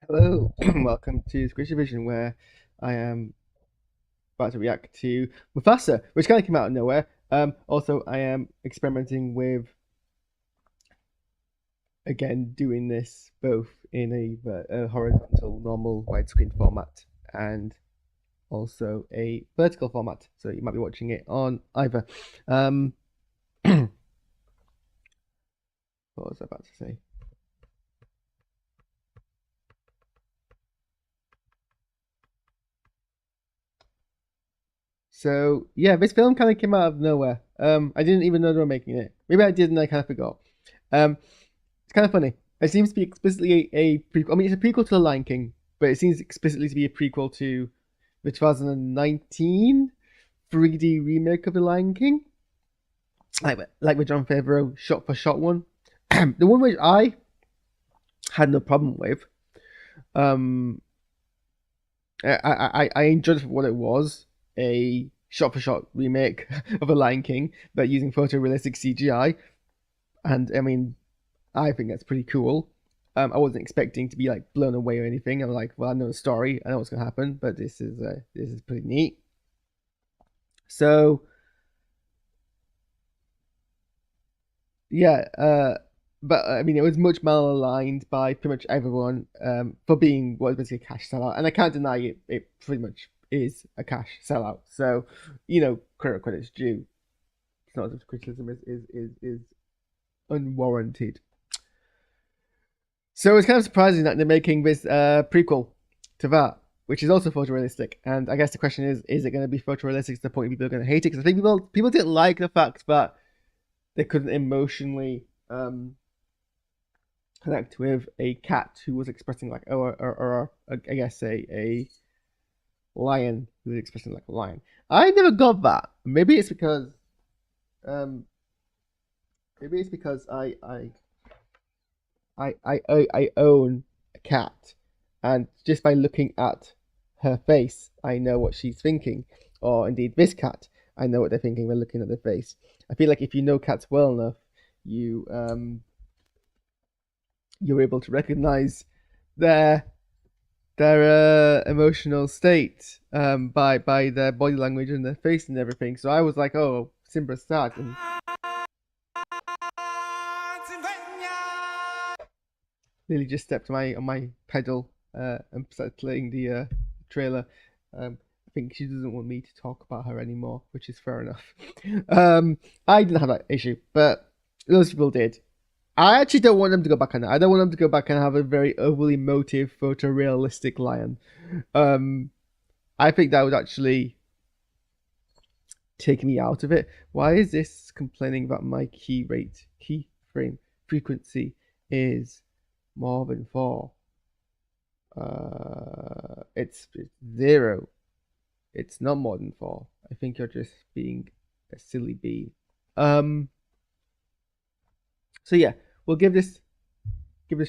Hello, welcome to Squishy Vision, where I am about to react to MUFASA, which kind of came out of nowhere. Also, I am experimenting with again doing this both in a horizontal, normal widescreen format and also a vertical format. So you might be watching it on either. What was I about to say? So yeah, this film kind of came out of nowhere. I didn't even know they were making it. Maybe I did, and I kind of forgot. It's kind of funny. It seems to be explicitly a prequel. I mean, it's a prequel to The Lion King, but it seems explicitly to be a prequel to the 2019 3D remake of The Lion King, like the John Favreau shot for shot one. The one which I had no problem with. Um, I enjoyed it for what it was, a shot for shot remake of The Lion King, but using photorealistic CGI. And I mean, I think that's pretty cool. I wasn't expecting to be like blown away or anything. I'm like, well, I know the story, I know what's gonna happen, but this is pretty neat. So yeah, but I mean, it was much malaligned by pretty much everyone for being what is basically a cash sellout, and I can't deny it. It pretty much is a cash sellout. So credit's due. It's not as criticism is unwarranted. So it's kind of surprising that they're making this prequel to that, which is also photorealistic. And I guess the question is it going to be photorealistic to the point people are going to hate it? Because I think people didn't like the fact that they couldn't emotionally connect with a cat who was expressing like, or I guess a lion who was expressing like a lion. I never got that. Maybe it's because um, I own a cat, and just by looking at her face, I know what she's thinking. Or indeed, this cat, I know what they're thinking by looking at their face. I feel like if you know cats well enough, you you're able to recognize their emotional state by their body language and their face and everything. So I was like, oh, Simba's sad, and Lily just stepped on my pedal and started playing the trailer. I think she doesn't want me to talk about her anymore, which is fair enough. I didn't have that issue, but those people did. I actually don't want them to go back on that. I don't want them to go back and have a very overly motive, photorealistic lion. I think that would actually take me out of it. Why is this complaining about my keyframe frequency is more than 4? It's 0. It's not more than 4. I think you're just being a silly bee. So yeah, we'll give this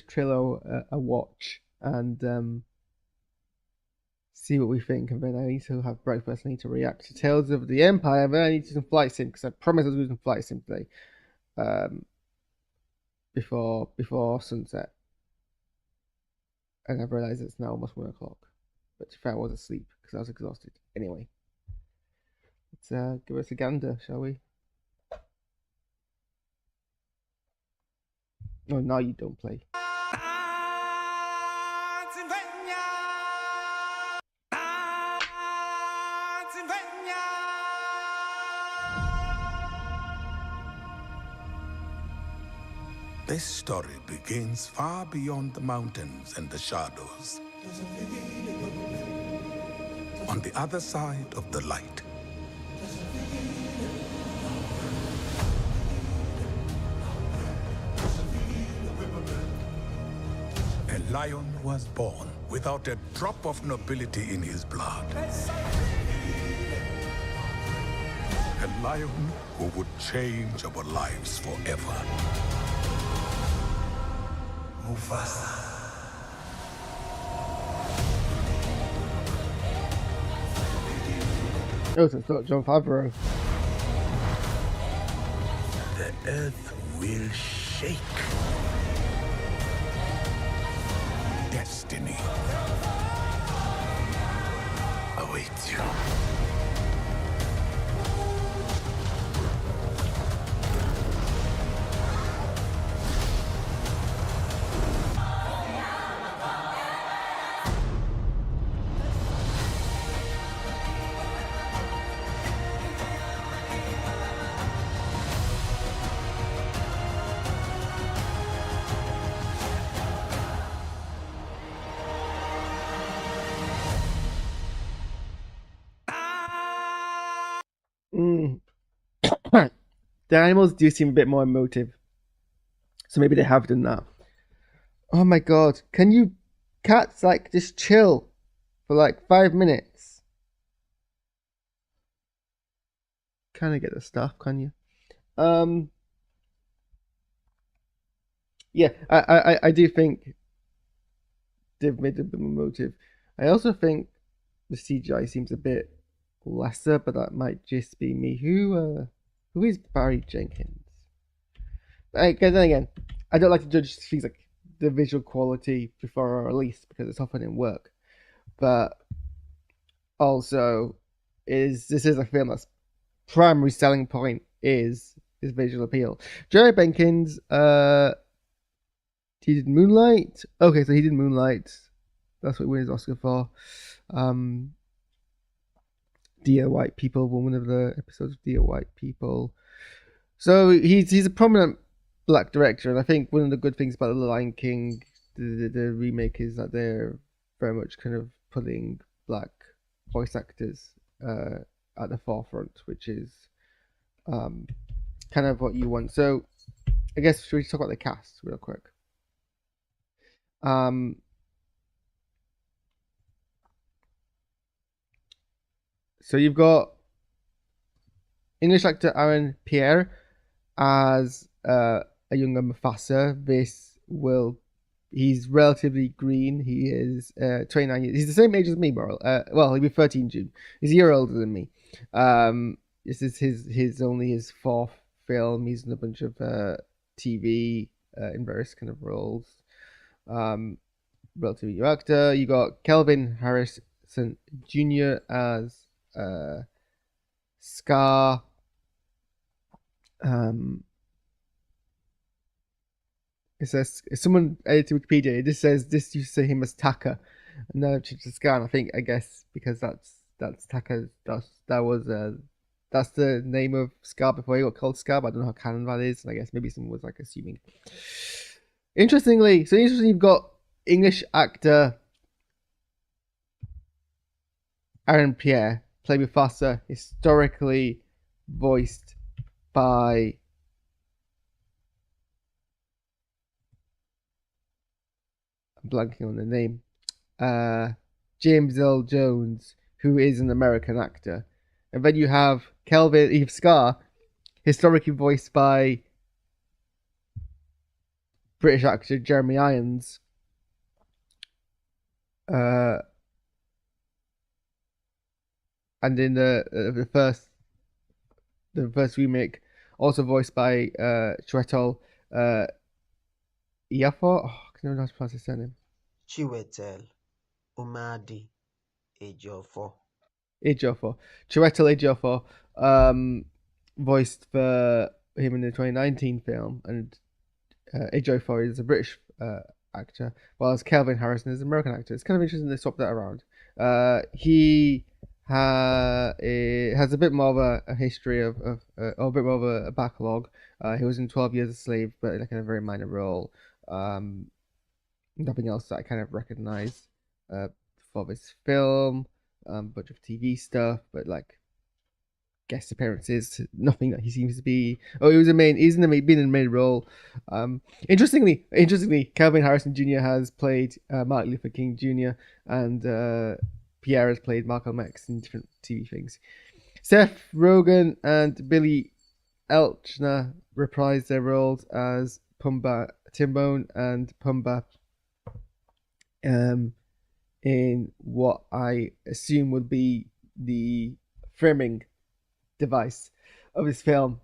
trailer a watch and see what we think. And then I need to have breakfast. I need to react to Tales of the Empire. And then I need to do some flight sim because I promised I was doing some flight sim today. Before sunset. And I've realised it's now almost 1 o'clock. But to be fair, I was asleep because I was exhausted. Anyway, let's give us a gander, shall we? Oh, now you don't play. This story begins far beyond the mountains and the shadows. On the other side of the light. A lion was born without a drop of nobility in his blood. A lion who would change our lives forever. MUFASA. Oh, so it's not John Favreau. The earth will shake. destiny awaits you. Mm. The animals do seem a bit more emotive, so maybe they have done that. Oh my god, can you cats like just chill for like 5 minutes? Kind of get the stuff, can you? Yeah, I do think they've made it a bit more emotive. I also think the CGI seems a bit lesser, but that might just be me. Who is Barry Jenkins? Then again, I don't like to judge things like the visual quality before a release because it's often in work. But also, this is a film that's primary selling point is visual appeal. Jerry Jenkins, he did Moonlight. Okay, so he did Moonlight. That's what he won his Oscar for. Dear White People, one of the episodes of Dear White People. So he's a prominent black director, and I think one of the good things about The Lion King, the remake, is that they're very much kind of putting black voice actors at the forefront, which is kind of what you want. So I guess should we talk about the cast real quick? So you've got English actor Aaron Pierre as a younger MUFASA. He's relatively green. He is 29 years. He's the same age as me, Moral. Well, he'll be 13 June. He's a year older than me. This is his fourth film. He's in a bunch of TV in various kind of roles. Relatively new actor. You got Kelvin Harrison Jr. as Scar. It says someone edited Wikipedia. It just says this used to say him as Taka, and now I've changed to Scar. And I guess because that's Taka. That's the name of Scar before he got called Scar. But I don't know how canon that is. And I guess maybe someone was like assuming. Interestingly, you've got English actor Aaron Pierre played Mufasa, historically voiced by I'm blanking on the name. James Earl Jones, who is an American actor. And then you have Scar, historically voiced by British actor Jeremy Irons. And in the first remake, also voiced by Chiwetel Ejiofor. I can never know how to pronounce his surname. Chiwetel Umadi Ejiofor. Chiwetel Ejiofor, voiced for him in the 2019 film, and Ejiofor is a British actor, whilst Kelvin Harrison is an American actor. It's kind of interesting they swap that around. He has a bit more of a history or a bit more of a backlog. He was in 12 Years a Slave, but in a kind of very minor role. Nothing else that I kind of recognize for this film. Bunch of TV stuff, but like guest appearances, nothing that he seems to be. Oh, he's been in the main role. Interestingly, Calvin Harrison Jr. has played Martin Luther King Jr. and Pierre has played Malcolm X in different TV things. Seth Rogen and Billy Elchner reprised their roles as Pumbaa, Timon and Pumbaa in what I assume would be the framing device of this film,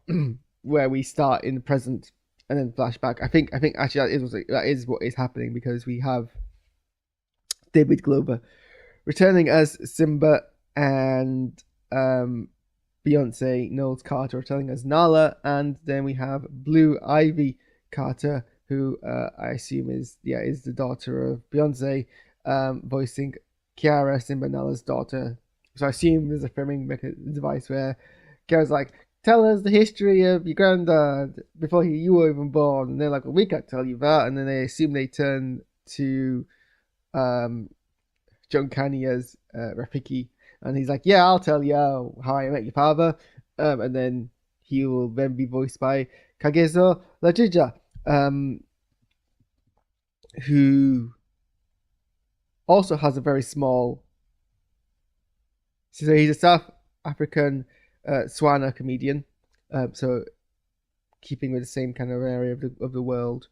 where we start in the present and then flashback. I think actually that is what is happening, because we have David Glover, returning as Simba, and Beyonce Knowles Carter returning as Nala, and then we have Blue Ivy Carter, who I assume is the daughter of Beyonce, voicing Kiara, Simba Nala's daughter. So I assume there's a filming device where Kiara's like, tell us the history of your granddad before you were even born, and they're like, well, we can't tell you that, and then they assume they turn to John Canny as Rafiki, and he's like, yeah, I'll tell you how I met your father, and then he will then be voiced by Kagezo Lajija, who also has a very small, so he's a South African Swana comedian, so keeping with the same kind of area of the world,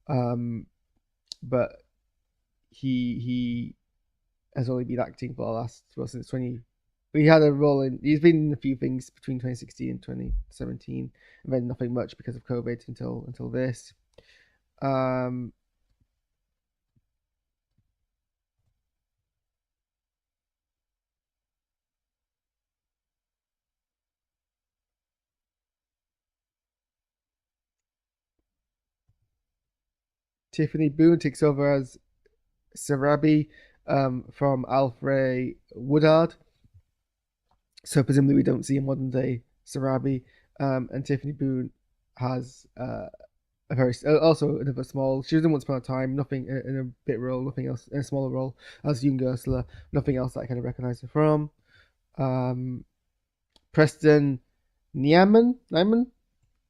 but he has only been acting for the last, since 20. He had a role he's been in a few things between 2016 and 2017, and then nothing much because of COVID until this. Tiffany Boone takes over as Sarabi, from Alfred Woodard. So presumably we don't see a modern day Sarabi, and Tiffany Boone has a very also another small. She was in Once Upon a Time, nothing in a bit role, nothing else in a smaller role as young Ursula, nothing else that I kind of recognise her from. Preston Nyman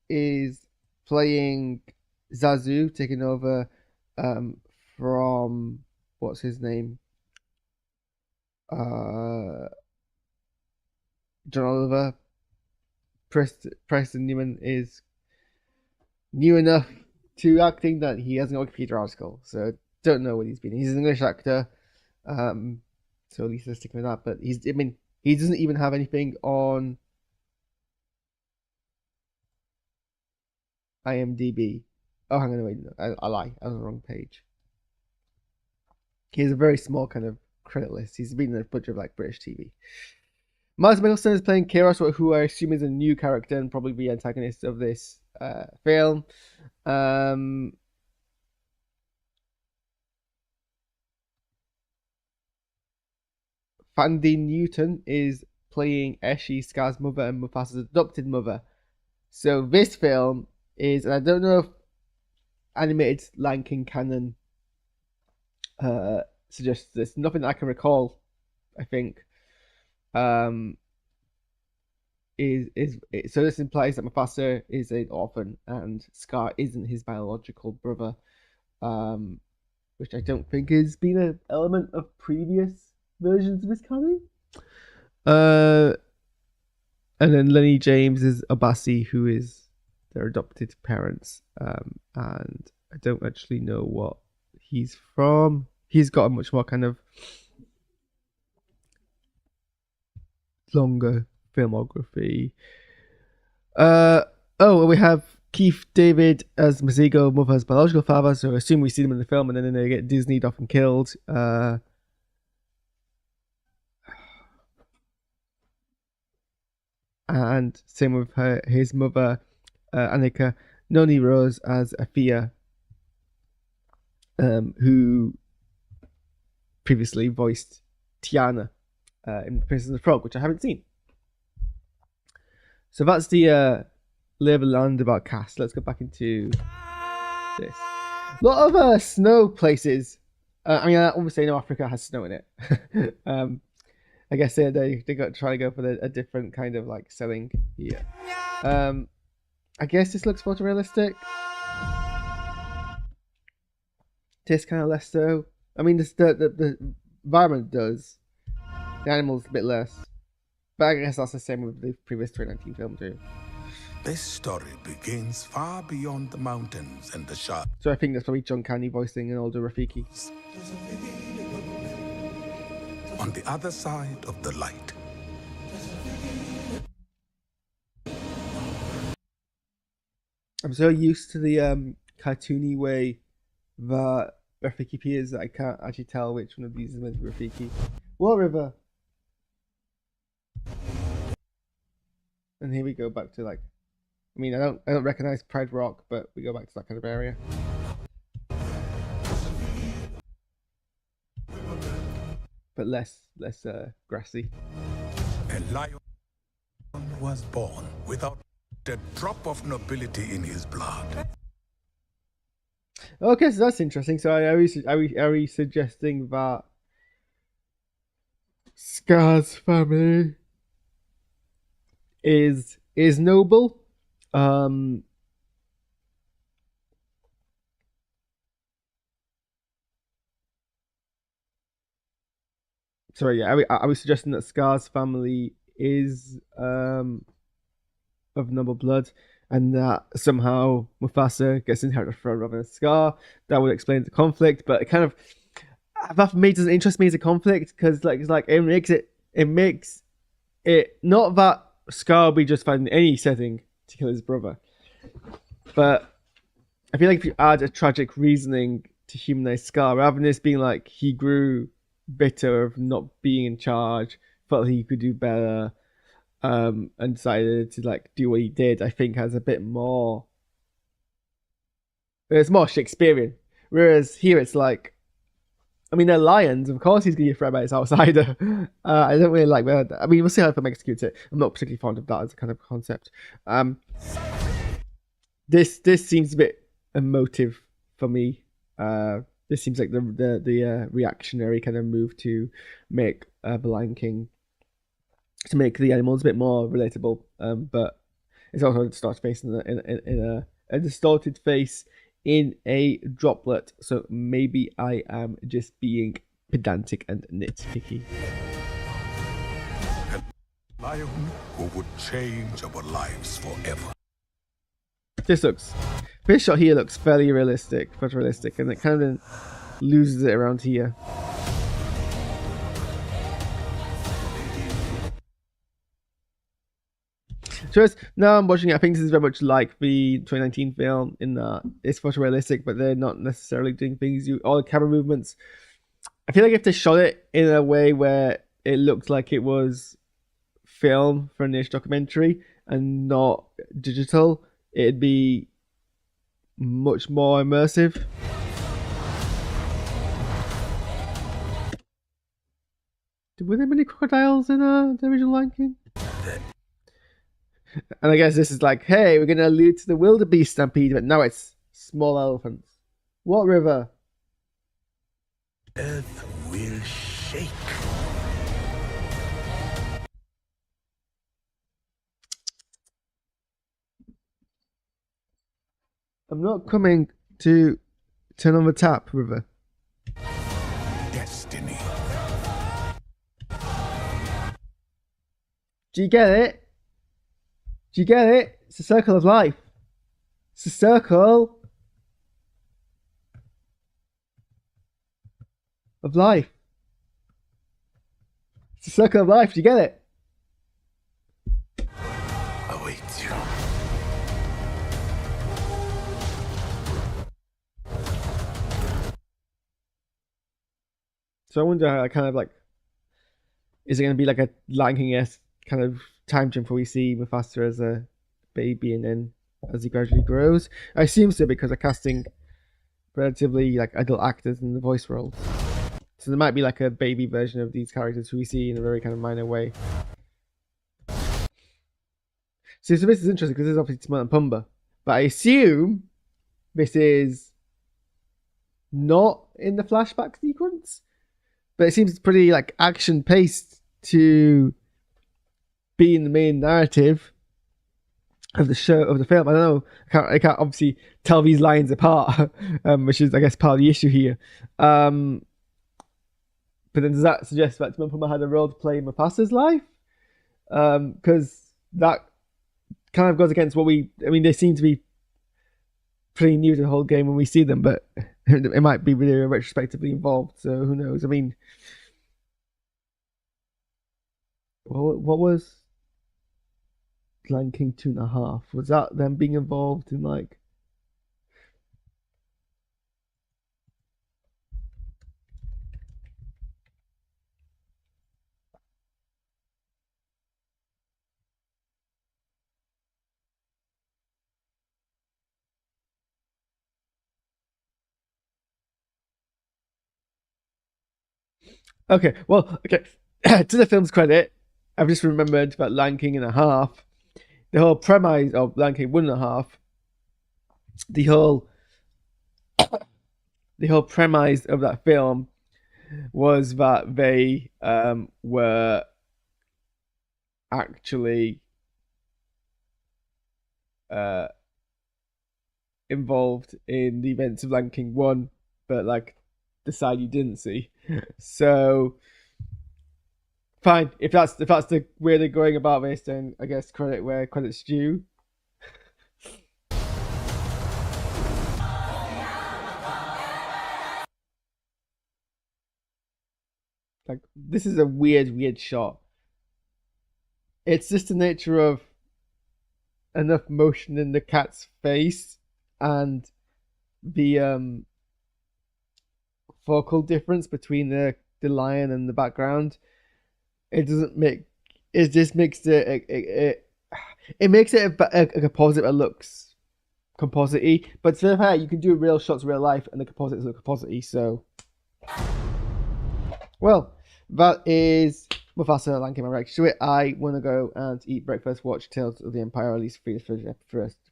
is playing Zazu, taking over from what's his name? John Oliver. Preston Newman is new enough to acting that he hasn't got a Wikipedia article, so don't know what he's been. He's an English actor, so at least let's stick with that. But he doesn't even have anything on IMDb. Oh, hang on, wait, no, I lie. I was on the wrong page. He has a very small kind of credit list. He's been in a bunch of like British TV. Miles Mickelson is playing Kairos, who I assume is a new character and probably the antagonist of this film. Fandy Newton is playing Eshi, Scar's mother, and Mufasa's adopted mother. So this film is, and I don't know if animated Lion King canon suggests this. Nothing that I can recall, I think. So this implies that Mufasa is an orphan and Scar isn't his biological brother, which I don't think has been an element of previous versions of this canon. And then Lenny James is Abasi, who is their adopted parents, and I don't actually know what he's from. He's got a much more kind of longer filmography. We have Keith David as Mazigo, Mother's biological father, so I assume we see them in the film and then they get Disneyed off and killed. And same with his mother, Annika Noni Rose as Afia, who previously voiced Tiana in Princess and the Frog, which I haven't seen. So that's the lay of the land about cast. Let's go back into this. A lot of snow places. Obviously, I know Africa has snow in it. I guess they got trying to go for a different kind of like selling here. I guess this looks photorealistic. This kind of less so. I mean, the environment does. The animals a bit less. But I guess that's the same with the previous 2019 film too. This story begins far beyond the mountains and the sharp. So I think that's probably John Candy voicing an older Rafiki. On the other side of the light. I'm so used to the cartoony way that Rafiki peers that I can't actually tell which one of these is meant to be Rafiki. War River. And here we go back to like, I mean, I don't recognize Pride Rock, but we go back to that kind of area. But less grassy. A lion was born without a drop of nobility in his blood. Okay, so that's interesting. So are we suggesting that Scar's family is noble? Sorry, yeah. Are we suggesting that Scar's family is of noble blood, and that somehow Mufasa gets inherited from rather than Scar? That would explain the conflict, but it kind of, that for me doesn't interest me as a conflict, because like, it's like it makes it not that Scar will be justified in any setting to kill his brother, but I feel like if you add a tragic reasoning to humanize Scar, rather than this being like he grew bitter of not being in charge, felt he could do better, and decided to like do what he did, I think has a bit more. It's more Shakespearean. Whereas here it's like, I mean, they're lions. Of course, he's gonna be afraid by his outsider. I don't really like that. I mean, we'll see how they execute it. I'm not particularly fond of that as a kind of concept. This seems a bit emotive for me. This seems like the reactionary kind of move to make the Lion King, to make the animals a bit more relatable. But it's also a distorted face in a distorted face in a droplet. So maybe I am just being pedantic and nitpicky. A lion who would change our lives forever. This shot here looks fairly photorealistic, and it kind of loses it around here. So now I'm watching it, I think this is very much like the 2019 film in that it's photorealistic, but they're not necessarily doing things. All the camera movements, I feel like if they shot it in a way where it looked like it was film for a niche documentary and not digital, it'd be much more immersive. Were there many crocodiles in the original Lion King? And I guess this is like, hey, we're going to allude to the wilderbeast stampede, but now it's small elephants. What river? Earth will shake. I'm not coming to turn on the tap, river. Destiny. Do you get it? Do you get it? It's a circle of life. It's a circle of life. It's a circle of life. Do you get it? Awaits you. So I wonder how kind of like, is it going to be like a Lion King-esque kind of time jump where we see Mufasa as a baby and then as he gradually grows? I assume so, because they're casting relatively like adult actors in the voice roles. So there might be like a baby version of these characters who we see in a very kind of minor way. So this is interesting because this is obviously Timon and Pumbaa, but I assume this is not in the flashback sequence. But it seems pretty like action paced to be in the main narrative of the show, of the film. I don't know. I can't obviously tell these lines apart, which is, I guess, part of the issue here. But then does that suggest that Timon and Pumbaa had a role to play in Mufasa's life? Because that kind of goes against what they seem to be pretty new to the whole game when we see them, but it might be really retrospectively involved, so who knows? I mean, what was Lion King 2.5? Was that them being involved in like Okay, well, okay. To the film's credit, I've just remembered about Lion King and a half. The whole premise of Lion King 1.5, the whole premise of that film was that they were actually uh, involved in the events of Lion King 1, but like the side you didn't see. So fine, if that's the way they're going about this, then I guess credit where credit's due. Like, this is a weird shot. It's just the nature of enough motion in the cat's face and the focal difference between the lion and the background. It doesn't make it just makes it makes it a composite that looks composite-y, but to be fair, you can do real shots real life and the composites look composite-y. So well, that is MUFASA Lion King. My reaction to it. I want to go and eat breakfast, watch Tales of the Empire, at least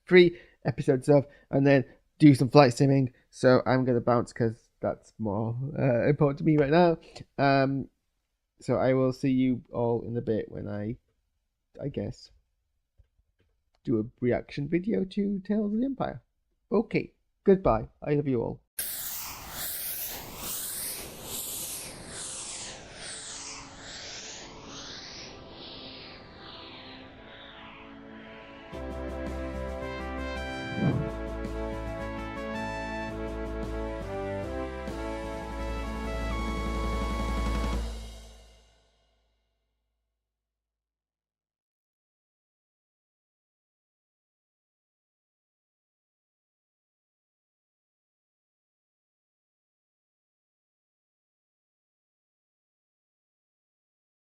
three episodes of, and then do some flight simming. So I'm gonna bounce because that's more important to me right now. So I will see you all in a bit when I guess, do a reaction video to Tales of the Empire. Okay, goodbye. I love you all.